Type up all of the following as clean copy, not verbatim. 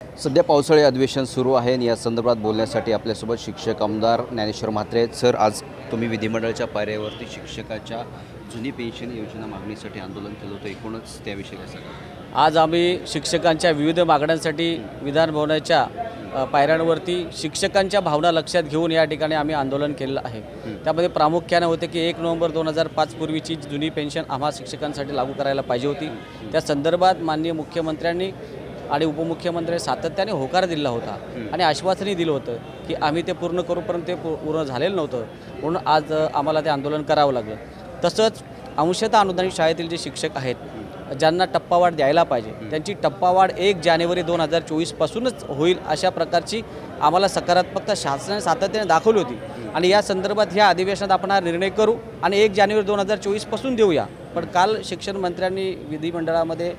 सध्या पावसाळी अधिवेशन सुरू आहे आणि या संदर्भात बोलण्यासाठी आपल्यासोबत शिक्षक आमदार ज्ञानेश्वर म्हात्रे आहेत। सर, आज तुम्ही विधिमंडळाच्या पायऱ्यावरती शिक्षकाच्या जुनी पेन्शन योजना मागणीसाठी आंदोलन केलं होतं, एकूणच त्याविषयी काय सांगा? आज आम्ही शिक्षकांच्या विविध मागण्यांसाठी विधान भवनाच्या पायऱ्यांवरती शिक्षकांच्या भावना लक्षात घेऊन या ठिकाणी आम्ही आंदोलन केलेलं आहे। त्यामध्ये प्रामुख्याने होते की 1 नोव्हेंबर 2005 पूर्वीची जुनी पेन्शन आम्हा शिक्षकांसाठी लागू करायला पाहिजे होती। त्या संदर्भात माननीय मुख्यमंत्र्यांनी आणि उपमुख्यमंत्र्यांनी सातत्याने होकार दिला होता आणि आश्वासनही दिलं होतं की आम्ही ते पूर्ण करू, परंतु ते पूर्ण झालेलं नव्हतं, म्हणून आज आम्हाला ते आंदोलन करावं लागलं। तसंच अंशतः अनुदानित शाळेतील जे शिक्षक आहेत ज्यांना टप्पावाढ द्यायला पाहिजे त्यांची टप्पावाढ 1 जानेवारी 2024 पासूनच होईल अशा प्रकारची आम्हाला सकारात्मकता शासनाने सातत्याने दाखवली होती आणि या संदर्भात ह्या अधिवेशनात आपण हा निर्णय करू आणि 1 जानेवारी 2024 पासून देऊया। पण काल शिक्षण मंत्र्यांनी विधिमंडळामध्ये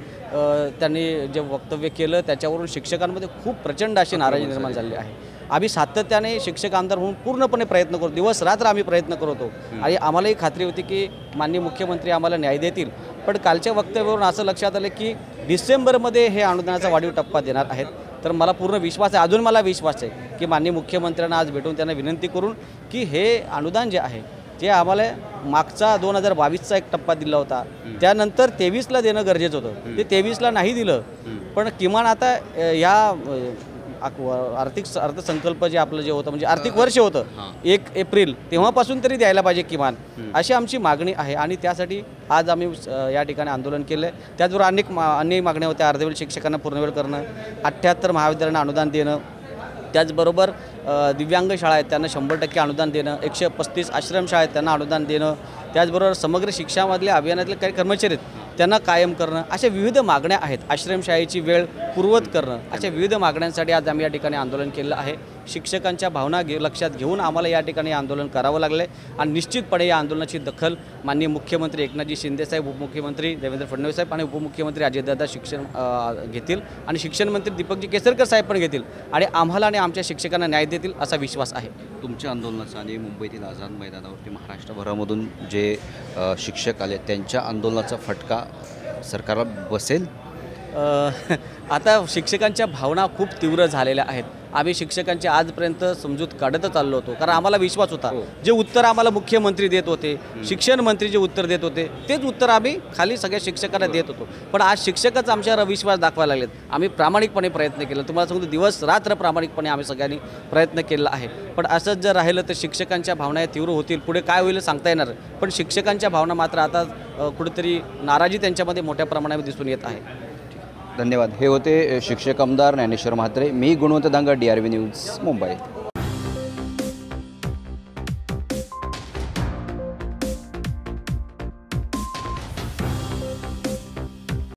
त्यांनी जे वक्तव्य केलं त्याच्यावरून शिक्षकांमध्ये खूप प्रचंड अशी नाराजी निर्माण झाली आहे। आम्ही सातत्याने शिक्षक आमदार म्हणून पूर्णपणे प्रयत्न करतो, दिवस रात्र आम्ही प्रयत्न करतो आणि आम्हालाही खात्री होती की माननीय मुख्यमंत्री आम्हाला न्याय देतील। पण कालच्या वक्तव्यावरून असं लक्षात आलं की डिसेंबरमध्ये हे अनुदानाचा वाढीव टप्पा देणार आहेत। तर मला पूर्ण विश्वास आहे, अजून मला विश्वास आहे की माननीय मुख्यमंत्र्यांना आज भेटून त्यांना विनंती करून की हे अनुदान जे आहे जे आम्हाला मागचा 2022चा एक टप्पा दिला होता, त्यानंतर 23ला देणं गरजेचं होतं, ते 23ला नाही दिलं। पण किमान आता या आर्थिक अर्थसंकल्प जे आपलं जे होतं म्हणजे आर्थिक वर्ष होतं 1 एप्रिल तेव्हापासून तरी द्यायला पाहिजे किमान, अशी आमची मागणी आहे आणि त्यासाठी आज आम्ही या ठिकाणी आंदोलन केलं आहे। त्याचबरोबर अन्य मागण्या होत्या, अर्धवेळ शिक्षकांना पूर्णवेळ करणं, 78 महाविद्यालयांना अनुदान देणं, त्याचबरोबर दिव्यांग शाळा आहेत त्यांना 100% अनुदान देणं, 135 आश्रमशाळा आहेत त्यांना अनुदान देणं, त्याचबरोबर समग्र शिक्षामधल्या अभियानातले काही कर्मचारी आहेत त्यांना कायम करणं, अशा विविध मागण्या आहेत। आश्रमशाळेची वेळ पूर्वत करणं, अशा विविध मागण्यांसाठी आज आम्ही या ठिकाणी आंदोलन केलं आहे। शिक्षकांच्या भावना लक्षात घेऊन आम्हाला या ठिकाणी आंदोलन करावं लागलं आहे आणि निश्चितपणे या आंदोलनाची दखल माननीय मुख्यमंत्री एकनाथजी शिंदेसाहेब, उपमुख्यमंत्री देवेंद्र फडणवीस साहेब आणि उपमुख्यमंत्री अजितदादा घेतील आणि शिक्षण मंत्री दीपकजी केसरकर साहेब पण घेतील आणि आम्हाला आणि आमच्या शिक्षकांना न्याय देतील असा विश्वास आहे। तुमच्या आंदोलनाचा आणि मुंबईतील आझाद मैदानावरती महाराष्ट्रभरामधून जे शिक्षक आले त्यांच्या आंदोलनाचा फटका सरकारला बसेल? आता शिक्षकांच्या भावना खूप तीव्र झालेल्या आहेत। आम्ही शिक्षकांची आजपर्यंत समजूत काढतच चाललो होतो, कारण आम्हाला विश्वास होता जे उत्तर आम्हाला मुख्यमंत्री देत होते, शिक्षण मंत्री जे उत्तर देत होते तेच उत्तर आम्ही खाली सगळ्या शिक्षकांना देत होतो। पण आज शिक्षकच आमच्यावर अविश्वास दाखवायला लागलेत। आम्ही प्रामाणिकपणे प्रयत्न केला, तुम्हाला सांगतो दिवस रात्र प्रामाणिकपणे आम्ही सगळ्यांनी प्रयत्न केला आहे। पण असंच जर राहिलं तर शिक्षकांच्या भावना तीव्र होतील, पुढे काय होईल सांगता येणार, पण शिक्षकांच्या भावना मात्र आता कुठेतरी नाराजी त्यांच्यामध्ये मोठ्या प्रमाणामध्ये दिसून येत आहे। धन्यवाद। हे होते शिक्षक आमदार ज्ञानेश्वर म्हात्रे। मी गुणवंत दांगा, DRV न्यूज, मुंबई।